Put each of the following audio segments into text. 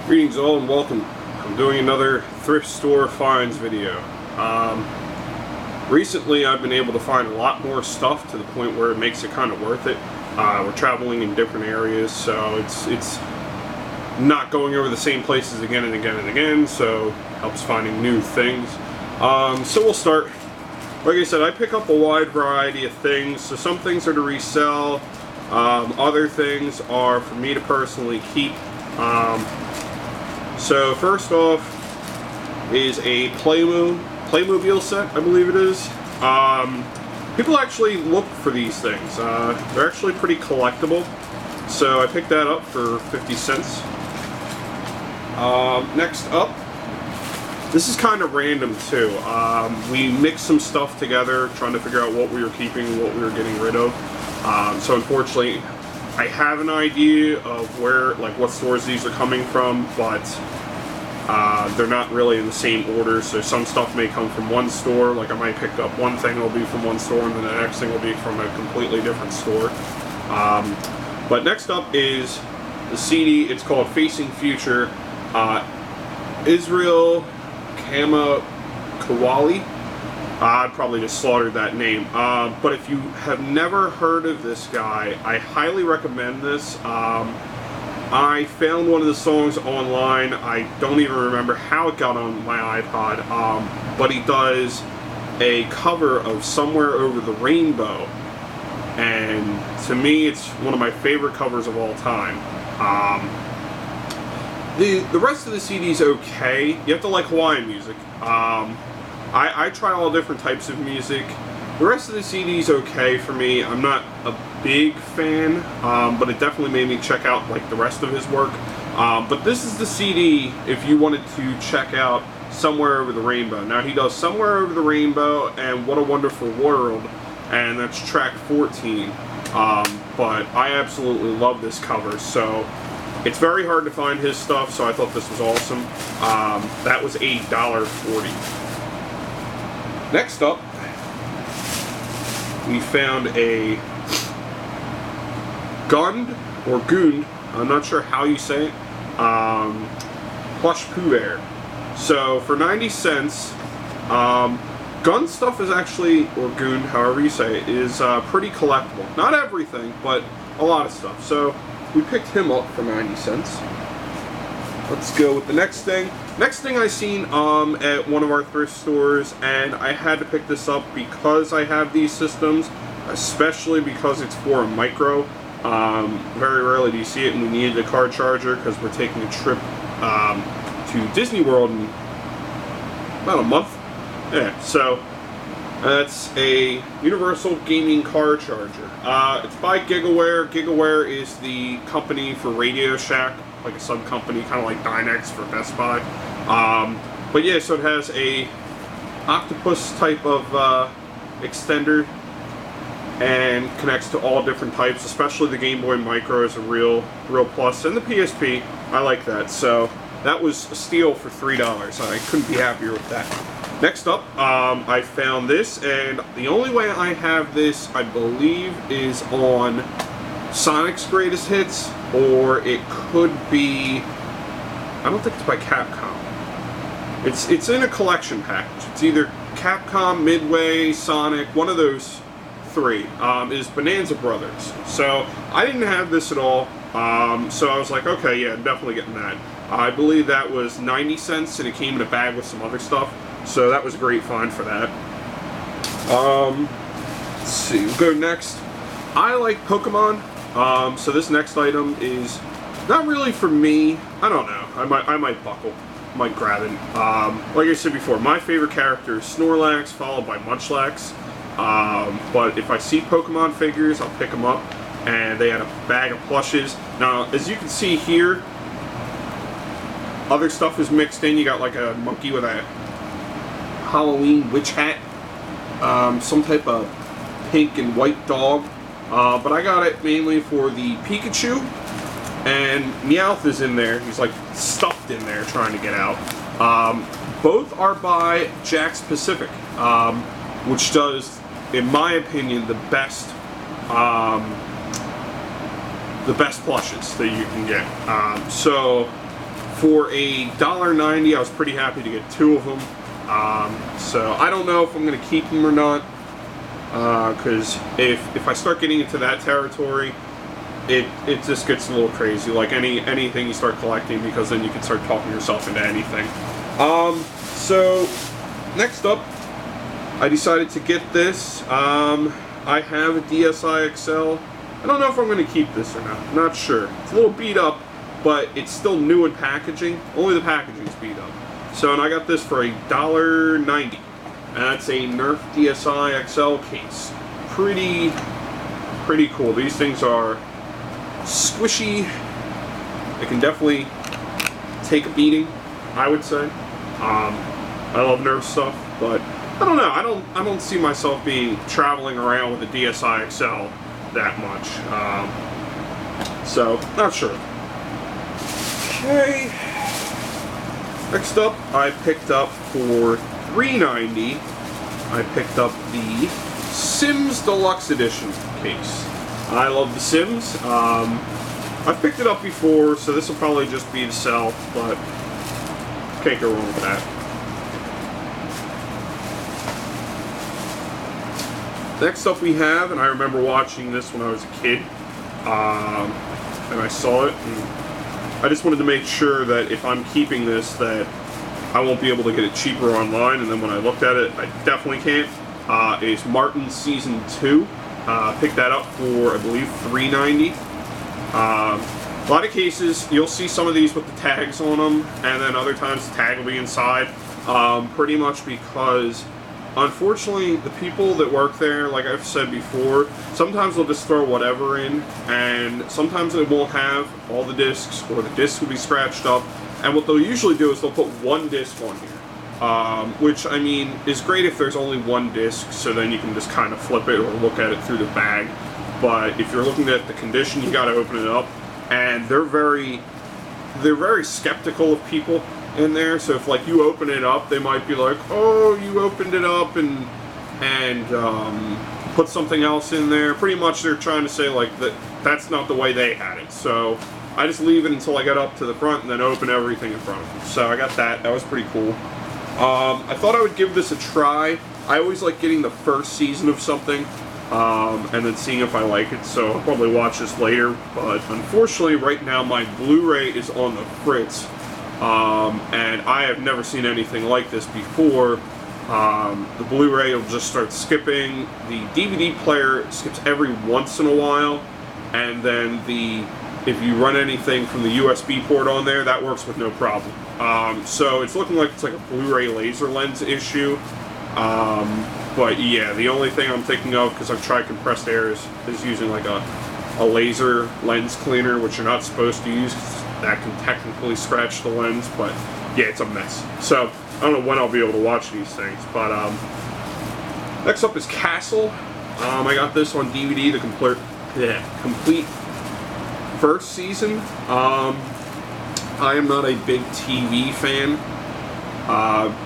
Greetings all and welcome. I'm doing another thrift store finds video. Recently I've been able to find a lot more stuff to the point where it makes it kind of worth it. We're traveling in different areas, so it's not going over the same places again and again and again, so helps finding new things. So we'll start. Like I said, I pick up a wide variety of things. So some things are to resell, other things are for me to personally keep. So first off is a Playmobil set, I believe it is. People actually look for these things. They're actually pretty collectible. So I picked that up for 50 cents. Next up, this is kind of random too. We mixed some stuff together trying to figure out what we were keeping and what we were getting rid of. So unfortunately, I have an idea of where, like, what stores these are coming from, but they're not really in the same order. So some stuff may come from one store, like I might pick up one thing will be from one store and then the next thing will be from a completely different store. But next up is the CD. It's called Facing Future. Israel Kawali. I'd probably just slaughtered that name. But if you have never heard of this guy, I highly recommend this. I found one of the songs online. I don't even remember how it got on my iPod, but he does a cover of Somewhere Over the Rainbow. And to me, it's one of my favorite covers of all time. The rest of the CD is okay. You have to like Hawaiian music. I try all different types of music. The rest of the CD is okay for me. I'm not a big fan, but it definitely made me check out like the rest of his work. But this is the CD if you wanted to check out Somewhere Over the Rainbow. Now he does Somewhere Over the Rainbow and What a Wonderful World, and that's track 14. But I absolutely love this cover, so it's very hard to find his stuff, so I thought this was awesome. That was $1.40. Next up, we found a Gund, or Gund, I'm not sure how you say it, plush Pooh Bear. So for 90 cents, Gund stuff is actually, or Gund, however you say it, is pretty collectible. Not everything, but a lot of stuff. So we picked him up for 90 cents. Let's go with the next thing. Next thing I seen at one of our thrift stores, and I had to pick this up because I have these systems, especially because it's for a micro. Very rarely do you see it, and we needed a car charger because we're taking a trip to Disney World in about a month. Yeah, so that's a universal gaming car charger. It's by Gigaware. Gigaware is the company for Radio Shack, like a sub company, kind of like Dynex for Best Buy. But yeah, so it has a octopus type of extender and connects to all different types, especially the Game Boy Micro is a real plus, and the PSP, I like that. So that was a steal for $3. I couldn't be happier with that. Next up, I found this, and the only way I have this, I believe, is on Sonic's Greatest Hits, or it could be, I don't think it's by Capcom. It's in a collection package. It's either Capcom, Midway, Sonic, one of those three, is Bonanza Brothers. So I didn't have this at all, so I was like, okay, yeah, I'm definitely getting that. I believe that was 90 cents, and it came in a bag with some other stuff, so that was a great find for that. Let's see, we'll go next. I like Pokemon. So this next item is not really for me. I don't know. I might buckle. Might grab it. Like I said before, my favorite character is Snorlax, followed by Munchlax. But if I see Pokemon figures, I'll pick them up. And they had a bag of plushes. Now, as you can see here, other stuff is mixed in. You got like a monkey with a Halloween witch hat. Some type of pink and white dog. But I got it mainly for the Pikachu, and Meowth is in there. He's like stuffed in there trying to get out. Both are by Jakks Pacific, which does, in my opinion, the best plushes that you can get. So For $1.90, I was pretty happy to get 2 of them. So I don't know if I'm going to keep them or not, because if I start getting into that territory, it just gets a little crazy, like anything you start collecting, because then you can start talking yourself into anything. So next up, I decided to get this. I have a DSi XL. I don't know if I'm going to keep this or not. I'm not sure. It's a little beat up, but it's still new in packaging. Only the packaging's beat up. So, and I got this for $1.90. And that's a Nerf DSi XL case. Pretty cool. These things are squishy. They can definitely take a beating, I would say. I love Nerf stuff, but I don't know. I don't see myself traveling around with a DSi XL that much. So, not sure. Okay. Next up, I picked up for $3.90. I picked up the Sims Deluxe Edition case. I love the Sims. I've picked it up before, so this will probably just be the sell, but can't go wrong with that. Next up we have, and I remember watching this when I was a kid, and I saw it, and I just wanted to make sure that if I'm keeping this, that I won't be able to get it cheaper online, and then when I looked at it, I definitely can't. Is Martin Season 2. Picked that up for, I believe, $3.90. A lot of cases, you'll see some of these with the tags on them, and then other times the tag will be inside, pretty much because, unfortunately, the people that work there, like I've said before, sometimes they'll just throw whatever in, and sometimes it won't have all the discs, or the discs will be scratched up, and what they'll usually do is they'll put one disc on here, which, I mean, is great if there's only one disc, so then you can just kind of flip it or look at it through the bag, but if you're looking at the condition, you gotta open it up, and they're very skeptical of people in there, so if like you open it up, they might be like, oh, you opened it up and put something else in there. Pretty much they're trying to say like that's not the way they had it. So I just leave it until I get up to the front and then open everything in front of them. So I got that. That was pretty cool. I thought I would give this a try. I always like getting the first season of something and then seeing if I like it, so I'll probably watch this later, but unfortunately right now my Blu-ray is on the fritz. And I have never seen anything like this before. The Blu-ray will just start skipping. The DVD player skips every once in a while, and then if you run anything from the USB port on there, that works with no problem. So it's looking like it's like a Blu-ray laser lens issue. But yeah, the only thing I'm thinking of, because I've tried compressed air, is using like a laser lens cleaner, which you're not supposed to use. That can technically scratch the lens, but yeah, it's a mess. So I don't know when I'll be able to watch these things. But next up is Castle. I got this on DVD, the complete first season. I am not a big TV fan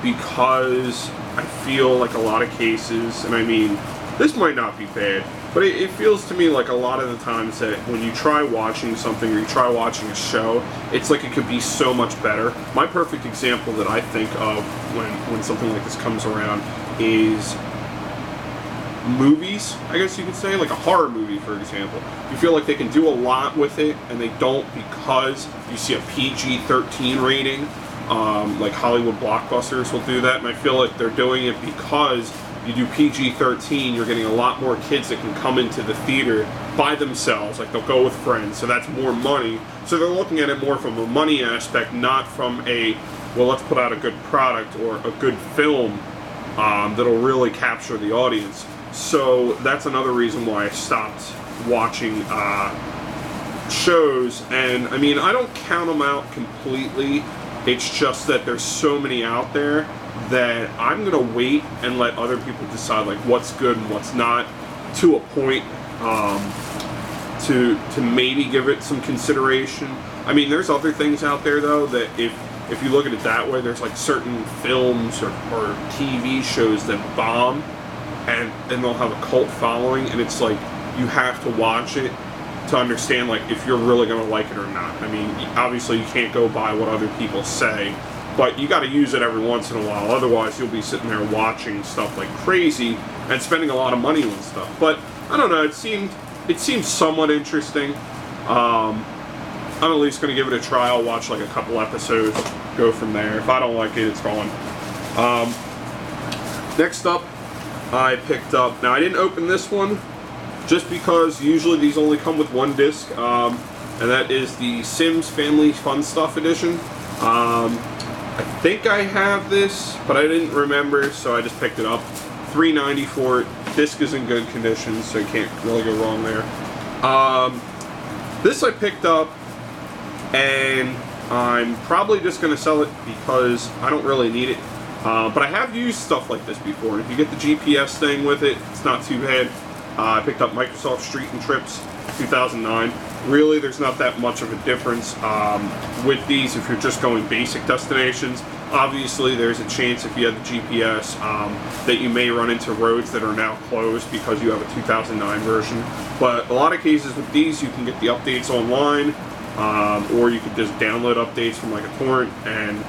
because I feel like a lot of cases, and I mean, this might not be bad, but it feels to me like a lot of the times that when you try watching something or you try watching a show, it's like it could be so much better. My perfect example that I think of when something like this comes around is movies, I guess you could say, like a horror movie, for example. You feel like they can do a lot with it, and they don't because you see a PG-13 rating. Like Hollywood blockbusters will do that, and I feel like they're doing it because you do PG-13, you're getting a lot more kids that can come into the theater by themselves, like they'll go with friends, so that's more money. So they're looking at it more from a money aspect, not from a, well, let's put out a good product or a good film that'll really capture the audience. So that's another reason why I stopped watching shows, and I mean, I don't count them out completely. It's just that there's so many out there that I'm gonna wait and let other people decide like what's good and what's not, to a point, to maybe give it some consideration. I mean, there's other things out there though that if you look at it that way, there's like certain films or TV shows that bomb and they'll have a cult following, and it's like you have to watch it to understand like if you're really going to like it or not. I mean, obviously you can't go by what other people say, but you got to use it every once in a while. Otherwise, you'll be sitting there watching stuff like crazy and spending a lot of money on stuff. But I don't know. It seemed somewhat interesting. I'm at least going to give it a try. I'll watch like a couple episodes, go from there. If I don't like it, it's gone. Next up, I picked up. Now I didn't open this one, just because usually these only come with one disc, and that is the Sims Family Fun Stuff Edition. I think I have this, but I didn't remember, so I just picked it up. $3.90 for it. Disc is in good condition, so you can't really go wrong there. This I picked up, and I'm probably just going to sell it because I don't really need it. But I have used stuff like this before. If you get the GPS thing with it, it's not too bad. I picked up Microsoft Street and Trips 2009. Really, there's not that much of a difference with these if you're just going basic destinations. Obviously, there's a chance if you have the GPS that you may run into roads that are now closed because you have a 2009 version. But a lot of cases with these, you can get the updates online, or you could just download updates from like a torrent and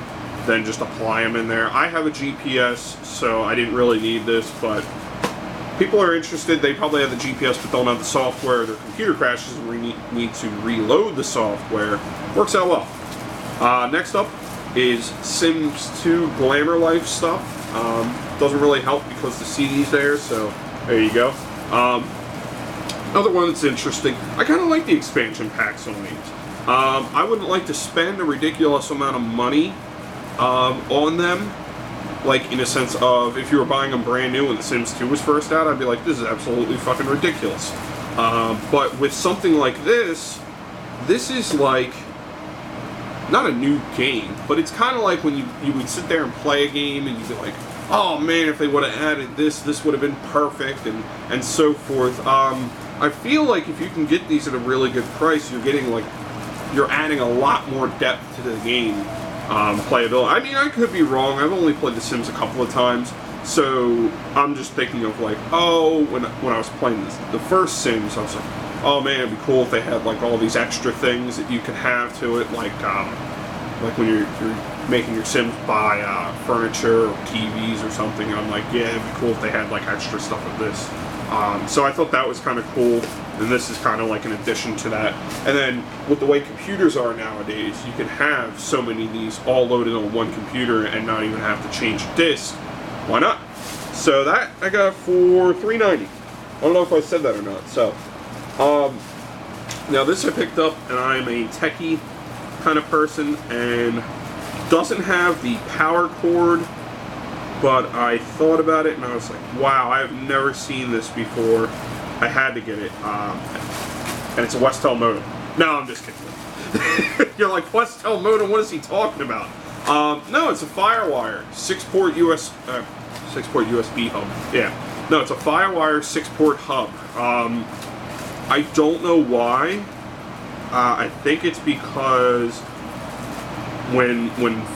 then just apply them in there. I have a GPS, so I didn't really need this, but people are interested. They probably have the GPS but don't have the software. Their computer crashes and need to reload the software. Works out well. Next up is Sims 2 Glamour Life stuff. Doesn't really help because the CD's there, so there you go. Another one that's interesting. I kind of like the expansion packs on these. I wouldn't like to spend a ridiculous amount of money on them, like in a sense of if you were buying them brand new when The Sims 2 was first out, I'd be like, this is absolutely fucking ridiculous. But with something like this is like not a new game, but it's kind of like when you would sit there and play a game and you'd be like, oh man, if they would have added this would have been perfect, and so forth. I feel like if you can get these at a really good price, you're adding a lot more depth to the game. Playability. I mean, I could be wrong. I've only played The Sims a couple of times, so I'm just thinking of like, oh, when I was playing the first Sims, I was like, oh man, it'd be cool if they had like all these extra things that you could have to it, like when you're making your Sims buy furniture or TVs or something. And I'm like, yeah, it'd be cool if they had like extra stuff of this. So I thought that was kind of cool, and this is kind of like an addition to that. And then with the way computers are nowadays, you can have so many of these all loaded on one computer and not even have to change disk. Why not? So that I got for $3.90. I don't know if I said that or not. So now this I picked up, and I'm a techie kind of person, and doesn't have the power cord. But I thought about it and I was like, wow, I have never seen this before. I had to get it. And it's a Westel modem. No, I'm just kidding. You're like, Westel modem, what is he talking about? No, it's a FireWire 6-port USB hub. Yeah. No, it's a FireWire 6-port hub. I don't know why. I think it's because when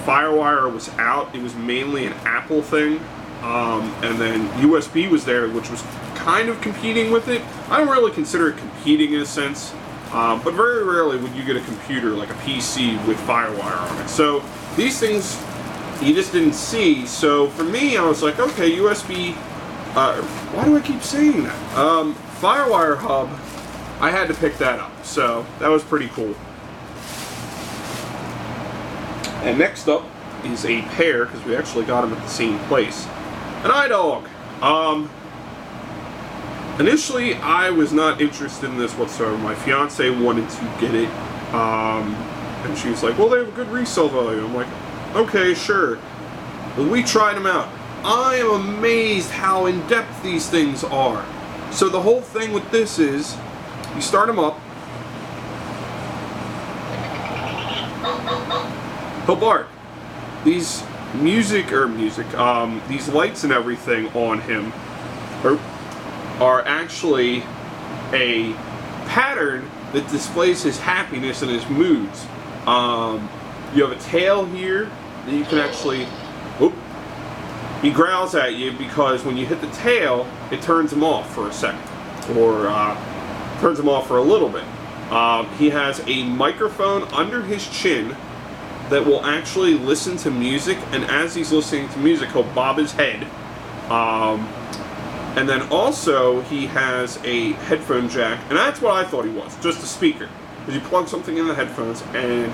FireWire was out, it was mainly an Apple thing, and then USB was there, which was kind of competing with it. I don't really consider it competing in a sense, but very rarely would you get a computer, like a PC, with FireWire on it. So these things you just didn't see. So for me, I was like, okay, USB, why do I keep saying that? FireWire hub, I had to pick that up, so that was pretty cool. And next up is a pair, because we actually got them at the same place. An iDog. Initially, I was not interested in this whatsoever. My fiance wanted to get it, and she was like, well, they have a good resale value. I'm like, okay, sure. Well, we tried them out. I am amazed how in-depth these things are. So the whole thing with this is, you start them up, he'll bark. These these lights and everything on him are actually a pattern that displays his happiness and his moods. You have a tail here that you can actually, he growls at you because when you hit the tail, it turns him off for a second, or turns him off for a little bit. He has a microphone under his chin that will actually listen to music, and as he's listening to music, he'll bob his head. And then also, he has a headphone jack, and that's what I thought he was, just a speaker. Because you plug something in the headphones, and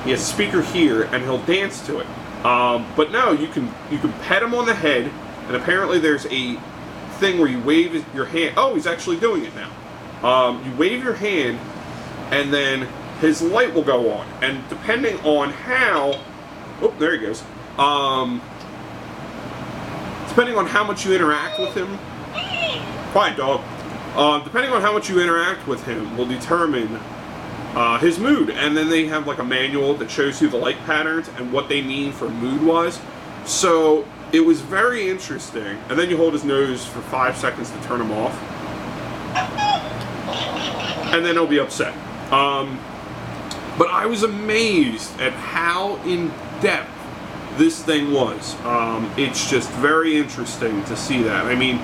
he has a speaker here, and he'll dance to it. But no, you can pet him on the head, and apparently there's a thing where you wave your hand. Oh, he's actually doing it now. You wave your hand, and then his light will go on, and depending on how, oh, there he goes. Depending on how much you interact with him, quiet dog. Depending on how much you interact with him will determine his mood, and then they have like a manual that shows you the light patterns and what they mean for mood-wise. So it was very interesting. And then you hold his nose for 5 seconds to turn him off, and then he'll be upset. But I was amazed at how in-depth this thing was. It's just very interesting to see that. I mean,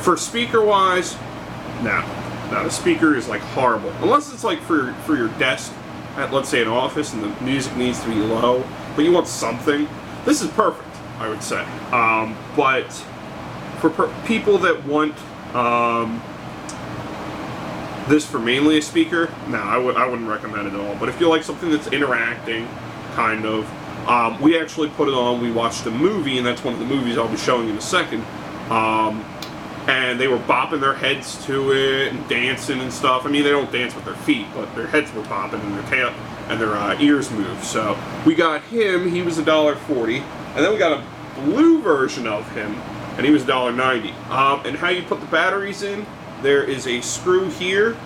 for speaker-wise, no. The speaker is like horrible. Unless it's like for your desk at, let's say, an office and the music needs to be low, but you want something. This is perfect, I would say. But for people that want this for mainly a speaker, no, I wouldn't recommend it at all. But if you like something that's interacting, kind of, we actually put it on. We watched a movie, and that's one of the movies I'll be showing in a second. And they were bopping their heads to it and dancing and stuff. I mean, they don't dance with their feet, but their heads were bopping and their tail and their ears moved. So we got him. He was $1.40, and then we got a blue version of him, and he was $1.90. And how you put the batteries in? There is a screw here.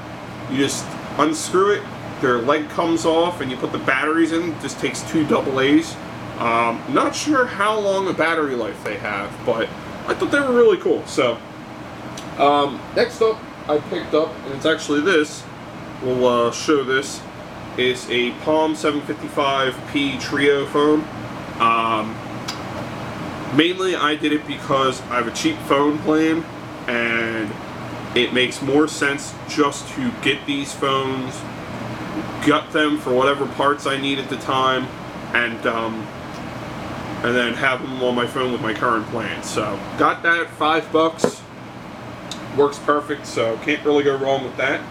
You just unscrew it. Their leg comes off, and you put the batteries in. It just takes 2 AA's. Not sure how long a battery life they have, but I thought they were really cool. So next up, I picked up, and it's actually this. We'll show this. Is a Palm 755P Trio phone. Mainly, I did it because I have a cheap phone plan, and it makes more sense just to get these phones, gut them for whatever parts I need at the time, and then have them on my phone with my current plan. So got that, $5. Works perfect, so can't really go wrong with that.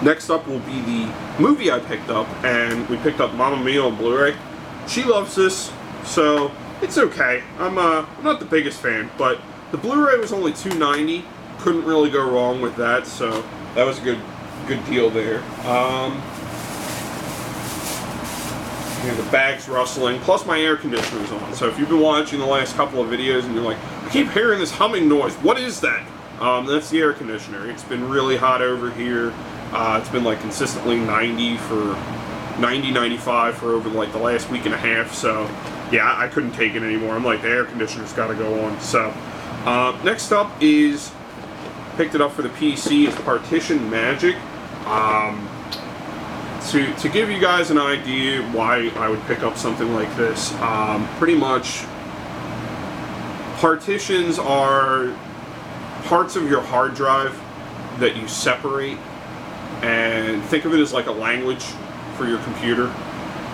Next up will be the movie I picked up, and we picked up Mamma Mia on Blu-ray. She loves this, so it's okay. I'm not the biggest fan, but the Blu-ray was only $2.90. Couldn't really go wrong with that, so that was a good deal there. The bag's rustling, plus my air conditioner's on. So if you've been watching the last couple of videos and you're like, I keep hearing this humming noise, what is that? That's the air conditioner. It's been really hot over here. It's been like consistently 90, 95 for over like the last week and a half. So yeah, I couldn't take it anymore. I'm like, the air conditioner's got to go on. So next up is, picked it up for the PC, is Partition Magic. To give you guys an idea why I would pick up something like this, pretty much partitions are parts of your hard drive that you separate, and think of it as like a language for your computer,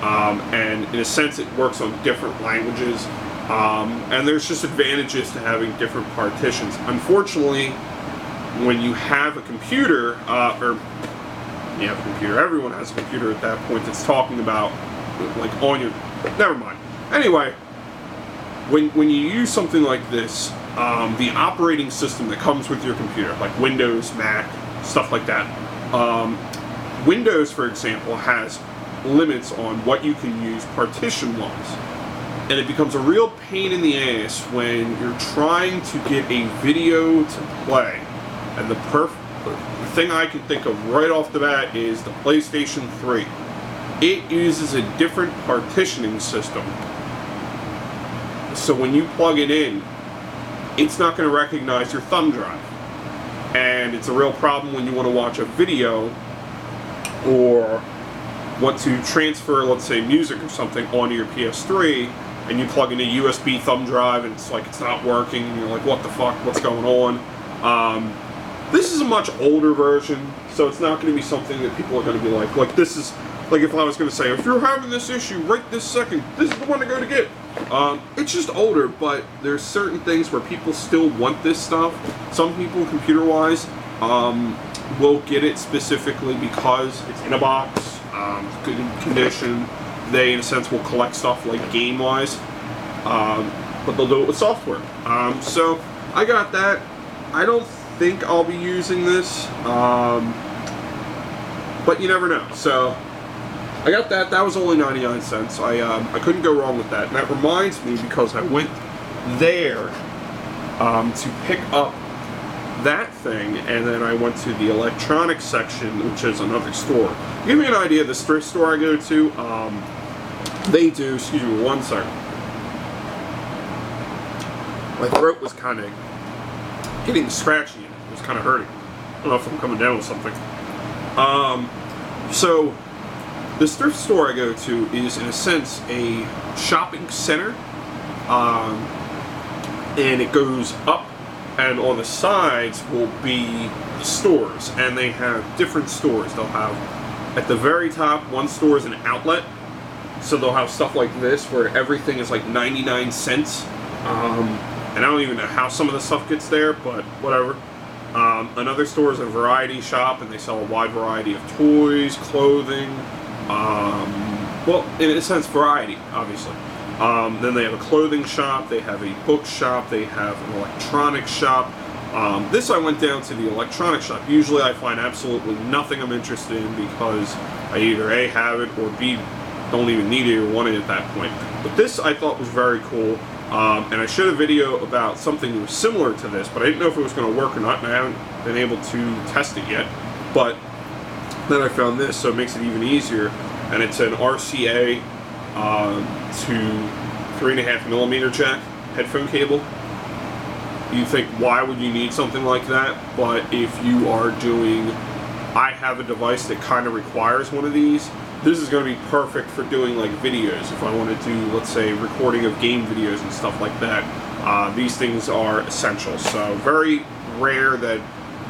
and in a sense it works on different languages, and there's just advantages to having different partitions. Unfortunately, when you have a computer, you have a computer, everyone has a computer at that point that's talking about, like, on your, never mind. Anyway, when you use something like this, the operating system that comes with your computer, like Windows, Mac, stuff like that, Windows, for example, has limits on what you can use partition-wise. And it becomes a real pain in the ass when you're trying to get a video to play. And the thing I can think of right off the bat is the PlayStation 3. It uses a different partitioning system. So when you plug it in, it's not going to recognize your thumb drive. And it's a real problem when you want to watch a video or want to transfer, let's say, music or something onto your PS3, and you plug in a USB thumb drive and it's like it's not working, and you're like, what the fuck, what's going on? This is a much older version, so it's not going to be something that people are going to be like this is, like if I was going to say, if you're having this issue right this second, this is the one to go to get. It's just older, but there's certain things where people still want this stuff. Some people, computer-wise, will get it specifically because it's in a box, good condition. They, in a sense, will collect stuff like game-wise, but they'll do it with software. So I got that. I don't think I'll be using this, but you never know. So I got that. That was only 99 cents. I couldn't go wrong with that. And that reminds me, because I went there to pick up that thing, and then I went to the electronics section, which is another store. To give you an idea, this thrift store I go to, they do, excuse me one second. My throat was kind of getting scratchy. It was kind of hurting. I don't know if I'm coming down with something. So this thrift store I go to is, in a sense, a shopping center, and it goes up, and on the sides will be stores, and they have different stores. They'll have, at the very top, one store is an outlet, so they'll have stuff like this where everything is like 99 cents. And I don't even know how some of the stuff gets there, but whatever. Another store is a variety shop, and they sell a wide variety of toys, clothing, well, in a sense, variety, obviously. Then they have a clothing shop, they have a book shop, they have an electronics shop. This I went down to the electronics shop. Usually I find absolutely nothing I'm interested in because I either A, have it, or B, don't even need it or want it at that point. But this I thought was very cool. And I showed a video about something that was similar to this, but I didn't know if it was going to work or not, and I haven't been able to test it yet. But then I found this, so it makes it even easier. And it's an RCA to 3.5mm jack headphone cable. You think, why would you need something like that? But if you are doing, I have a device that kind of requires one of these. This is going to be perfect for doing like videos. If I want to do, let's say, recording of game videos and stuff like that, these things are essential. So very rare that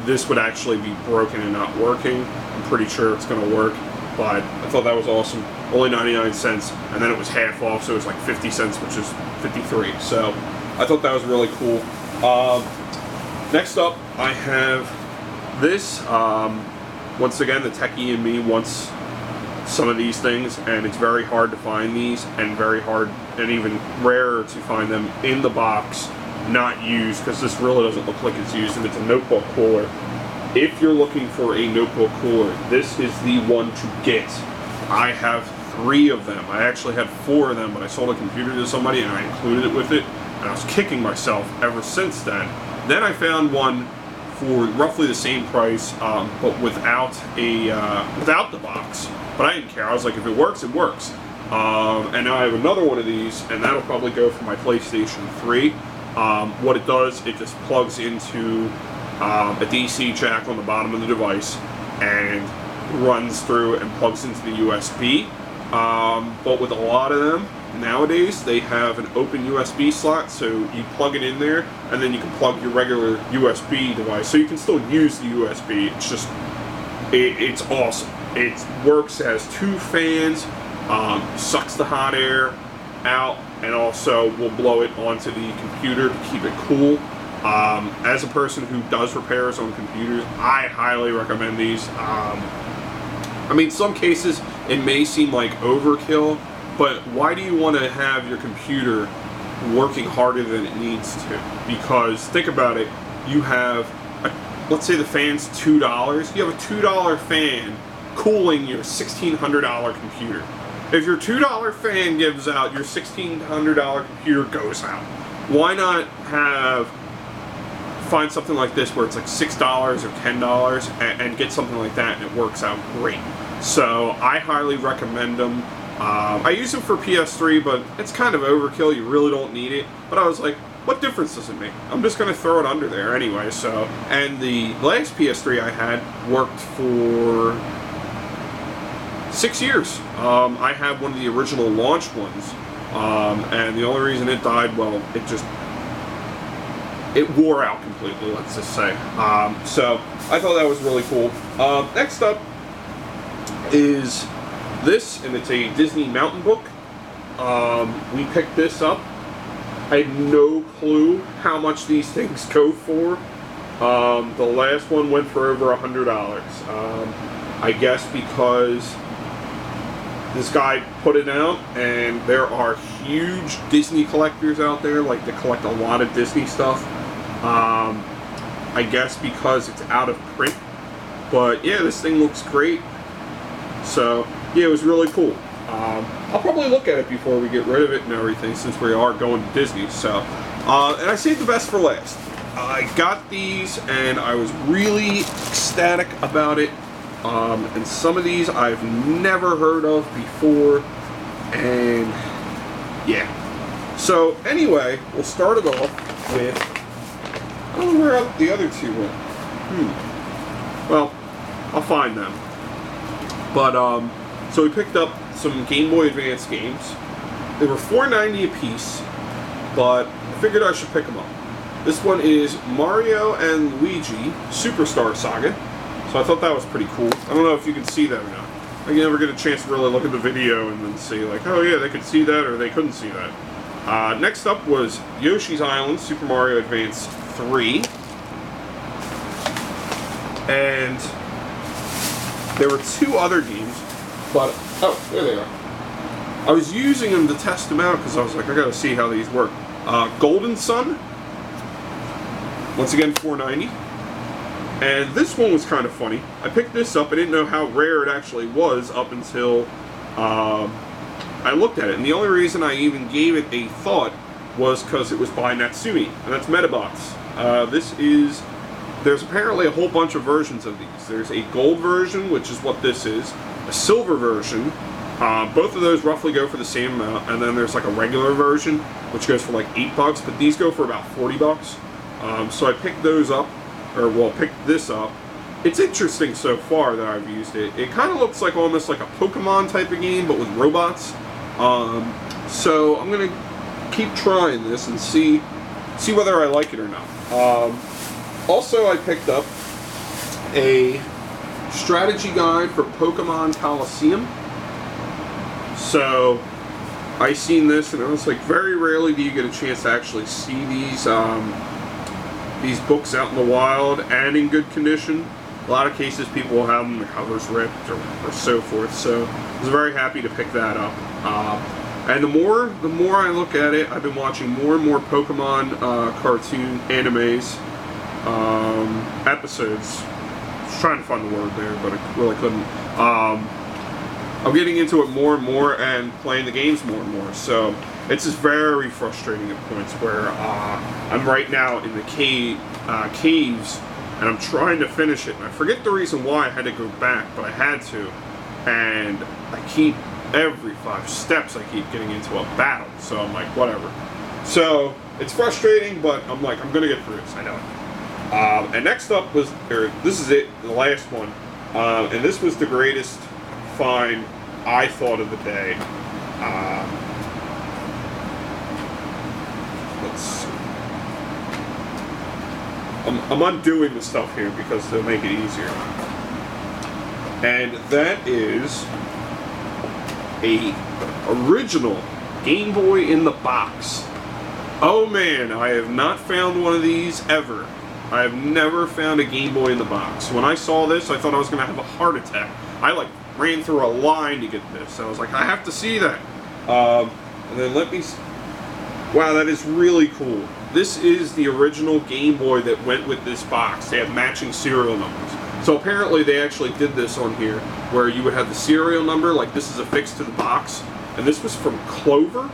this would actually be broken and not working. I'm pretty sure it's going to work, but I thought that was awesome. Only 99 cents, and then it was half off, so it was like 50 cents, which is 53. So I thought that was really cool. Next up, I have this. Once again, the techie in me wants some of these things, and it's very hard to find these, and very hard and even rarer to find them in the box, not used, because this really doesn't look like it's used, and it's a notebook cooler. If you're looking for a notebook cooler, this is the one to get. I have 3 of them. I actually had 4 of them, but I sold a computer to somebody and I included it with it, and I was kicking myself ever since then. Then I found one for roughly the same price, but without the box. But I didn't care. I was like, if it works, it works. And now I have another one of these, and that'll probably go for my PlayStation 3. What it does, it just plugs into a DC jack on the bottom of the device and runs through and plugs into the USB. But with a lot of them nowadays, they have an open USB slot, so you plug it in there, and then you can plug your regular USB device. So you can still use the USB. It's just, it's awesome. It works as 2 fans, sucks the hot air out, and also will blow it onto the computer to keep it cool. As a person who does repairs on computers, I highly recommend these. I mean, some cases it may seem like overkill, but why do you want to have your computer working harder than it needs to? Because think about it, you have, let's say the fan's $2, you have a $2 fan cooling your $1,600 computer. If your $2 fan gives out, your $1,600 computer goes out. Why not find something like this where it's like $6 or $10 and get something like that, and it works out great. So I highly recommend them. I use them for PS3, but it's kind of overkill. You really don't need it. But I was like, what difference does it make? I'm just going to throw it under there anyway. So, and the last PS3 I had worked for 6 years. I had one of the original launch ones, and the only reason it died, well, it just it wore out completely, let's just say. So I thought that was really cool. Next up is this, and it's a Disney Mountain Book. We picked this up. I had no clue how much these things go for. The last one went for over $100. I guess because this guy put it out, and there are huge Disney collectors out there, like they collect a lot of Disney stuff. I guess because it's out of print. But yeah, this thing looks great. So yeah, it was really cool. I'll probably look at it before we get rid of it and everything, since we are going to Disney. So, and I saved the best for last. I got these, and I was really ecstatic about it. And some of these I've never heard of before, and yeah. So anyway, we'll start it off with, I don't know where the other two went. Well, I'll find them. But so we picked up some Game Boy Advance games. They were $4.90 a piece, but I figured I should pick them up. This one is Mario and Luigi Superstar Saga. So I thought that was pretty cool. I don't know if you can see that or not. I never get a chance to really look at the video and then see like, oh yeah, they could see that or they couldn't see that. Next up was Yoshi's Island Super Mario Advance 3. And there were two other games, but, oh, there they are. I was using them to test them out because I was like, I gotta see how these work. Golden Sun, once again $4.90. And this one was kind of funny. I picked this up. I didn't know how rare it actually was up until I looked at it. And the only reason I even gave it a thought was because it was by Natsumi, and that's Metabots. There's apparently a whole bunch of versions of these. There's a gold version, which is what this is, a silver version. Both of those roughly go for the same amount, and then there's like a regular version, which goes for like $8, but these go for about $40. So I picked those up. Picked this up. It's interesting so far that I've used it. It kind of looks like almost like a Pokemon type of game, but with robots. So I'm gonna keep trying this and see whether I like it or not. Also, I picked up a strategy guide for Pokemon Coliseum. So I seen this, and I was like, very rarely do you get a chance to actually see these books out in the wild and in good condition. A lot of cases people will have them, the covers ripped or so forth, so I was very happy to pick that up. And the more I look at it, I've been watching more and more Pokemon cartoon animes, episodes. I was trying to find the word there, but I really couldn't. I'm getting into it more and more and playing the games more and more, so it's just very frustrating at points where I'm right now in the caves, and I'm trying to finish it, and I forget the reason why I had to go back, but I had to, and every 5 steps I keep getting into a battle, so I'm like, whatever. So it's frustrating, but I'm like, I'm gonna get through this, I know it. And next up was, this is it, the last one, and this was the greatest find I thought of the day. Let's see. I'm undoing the stuff here because they'll make it easier. And that is a original Game Boy in the box. Oh man, I have not found one of these ever. I have never found a Game Boy in the box. When I saw this, I thought I was going to have a heart attack. I like ran through a line to get this. I was like, I have to see that. And then let me... Wow, that is really cool. This is the original Game Boy that went with this box. They have matching serial numbers. So apparently they actually did this on here, where you would have the serial number, like this is affixed to the box. And this was from Clover.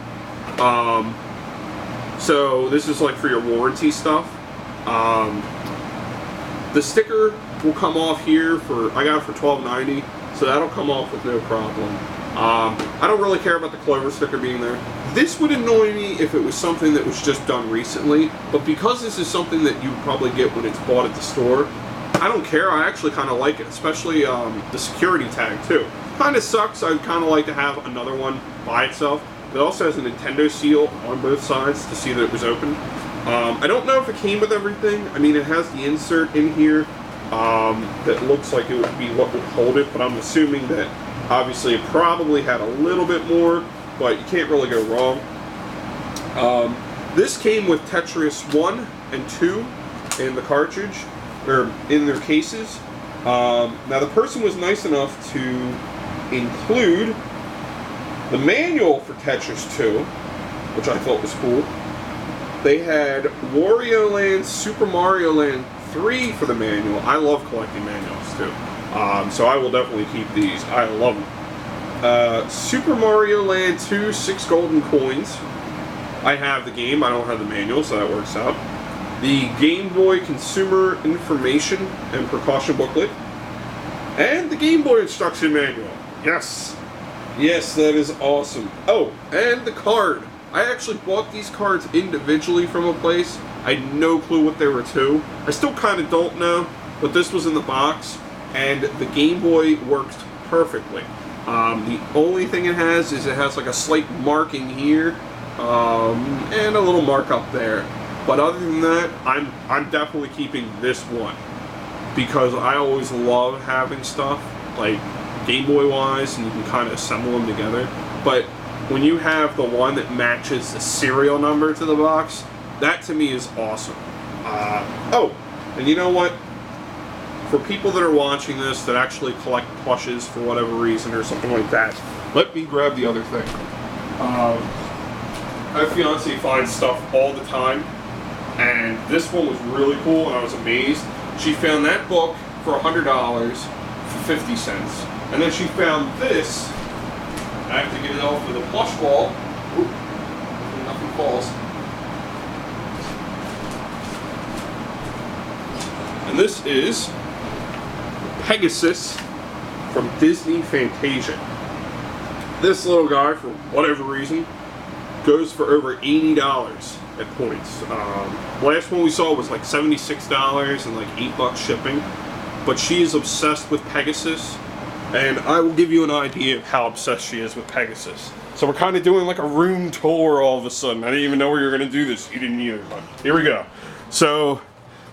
So this is like for your warranty stuff. The sticker will come off here for, I got it for $12.90, so that'll come off with no problem. I don't really care about the Clover sticker being there. This would annoy me if it was something that was just done recently, but because this is something that you probably get when it's bought at the store, I don't care. I actually kind of like it, especially the security tag too. Kind of sucks. I'd kind of like to have another one by itself. It also has a Nintendo seal on both sides to see that it was open. I don't know if it came with everything. I mean, it has the insert in here that looks like it would be what would hold it, but I'm assuming that obviously it probably had a little bit more, but you can't really go wrong. This came with Tetris 1 and 2 in the cartridge, or in their cases. Now the person was nice enough to include the manual for Tetris 2, which I thought was cool. They had Wario Land, Super Mario Land 3 for the manual. I love collecting manuals too. So I will definitely keep these. I love them. Super Mario Land 2, 6 golden coins. I have the game, I don't have the manual, so that works out. The Game Boy Consumer Information and Precaution Booklet. And the Game Boy Instruction Manual. Yes! Yes, that is awesome. Oh, and the card. I actually bought these cards individually from a place. I had no clue what they were to. I still kind of don't know, but this was in the box, and the Game Boy works perfectly. The only thing it has is it has like a slight marking here, and a little mark up there. But other than that, I'm definitely keeping this one, because I always love having stuff like Game Boy wise, and you can kind of assemble them together. But when you have the one that matches the serial number to the box, that to me is awesome. Oh, and you know what? For people that are watching this that actually collect plushes for whatever reason or something like that, let me grab the other thing. My fiance finds stuff all the time, and this one was really cool, and I was amazed. She found that book for $100 for 50 cents, and then she found this. I have to get it off with a plush ball. Oop, nothing falls. And this is Pegasus from Disney Fantasia. This little guy, for whatever reason, goes for over $80 at points. Last one we saw was like $76 and like $8 shipping. But she is obsessed with Pegasus, and I will give you an idea of how obsessed she is with Pegasus. So we're kind of doing like a room tour all of a sudden. I didn't even know we were going to do this. You didn't either, but here we go. So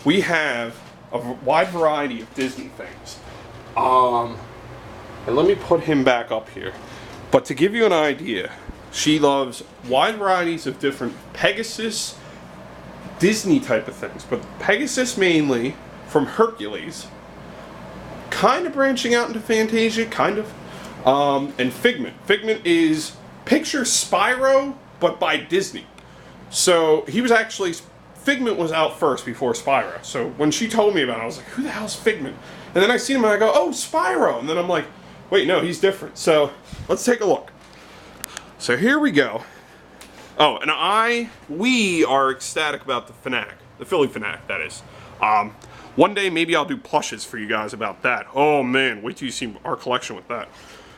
we have a wide variety of Disney things. And let me put him back up here. But to give you an idea, she loves wide varieties of different Pegasus, Disney type of things. But Pegasus mainly from Hercules. Kind of branching out into Fantasia, kind of. And Figment. Figment is picture Spyro, but by Disney. So he was actually, Figment was out first before Spyro. So when she told me about it, I was like, who the hell's Figment? And then I see him and I go, oh, Spyro. And then I'm like, wait, no, he's different. So let's take a look. So here we go. Oh, and we are ecstatic about the Fanatic, the Philly Fanatic, that is. One day, maybe I'll do plushes for you guys about that. Oh man, wait till you see our collection with that.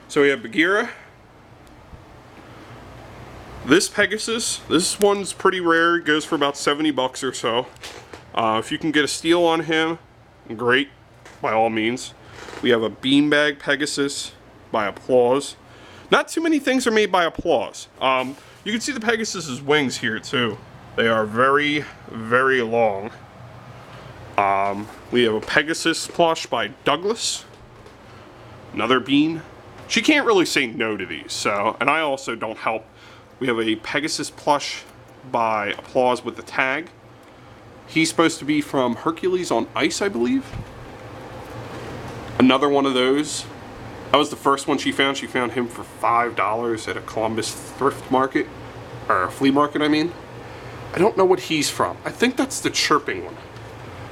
So we have Bagheera. This Pegasus, this one's pretty rare. It goes for about 70 bucks or so. If you can get a steal on him, great, by all means. We have a Beanbag Pegasus by Applause. Not too many things are made by Applause. You can see the Pegasus's wings here too. They are very, very long. We have a Pegasus plush by Douglas. Another Bean. She can't really say no to these, so, and I also don't help. We have a Pegasus plush by Applause with the tag. He's supposed to be from Hercules on Ice, I believe. Another one of those. That was the first one she found. She found him for $5 at a Columbus thrift market, or a flea market, I mean. I don't know what he's from. I think that's the chirping one.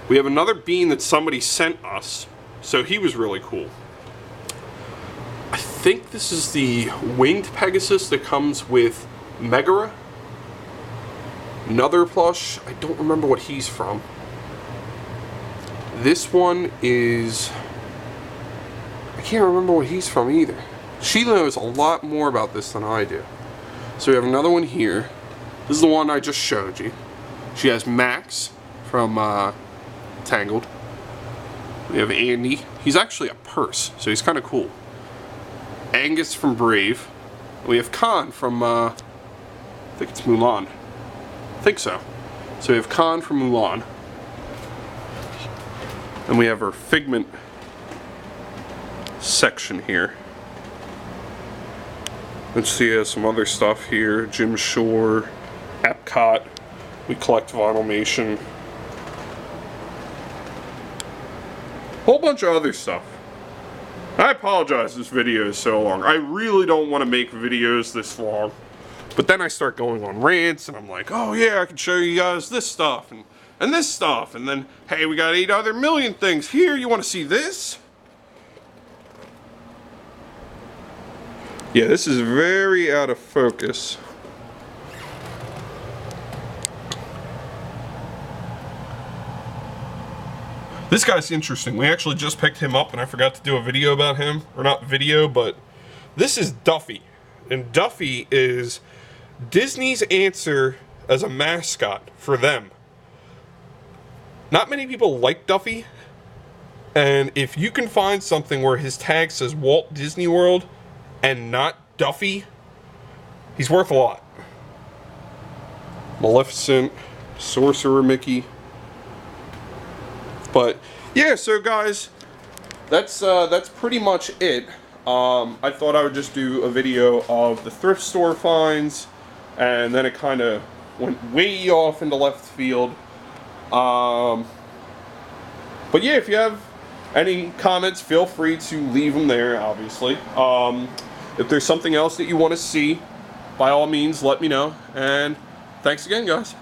We have another Bean that somebody sent us, so he was really cool. I think this is the winged Pegasus that comes with Megara. Another plush, I don't remember what he's from. This one is, I can't remember what he's from either. She knows a lot more about this than I do. So we have another one here. This is the one I just showed you. She has Max from Tangled. We have Andy. He's actually a purse, so he's kind of cool. Angus from Brave. We have Khan from, I think it's Mulan. I think so. So we have Khan from Mulan. And we have our Figment section here. Let's see, some other stuff here. Jim Shore, Epcot. We collect Vinylmation. Whole bunch of other stuff. I apologize this video is so long. I really don't want to make videos this long. But then I start going on rants and I'm like, oh yeah, I can show you guys this stuff and this stuff. And then, hey, we got 8 other million things here. You want to see this? Yeah, this is very out of focus. This guy's interesting. We actually just picked him up and I forgot to do a video about him. Or not video, but this is Duffy. And Duffy is Disney's answer as a mascot for them. Not many people like Duffy. And if you can find something where his tag says Walt Disney World and not Duffy, he's worth a lot. Maleficent, Sorcerer Mickey. But yeah, so guys, that's pretty much it. I thought I would just do a video of the thrift store finds, and then it kind of went way off into left field. But yeah, if you have any comments, feel free to leave them there, obviously. If there's something else that you want to see, by all means, let me know. And thanks again, guys.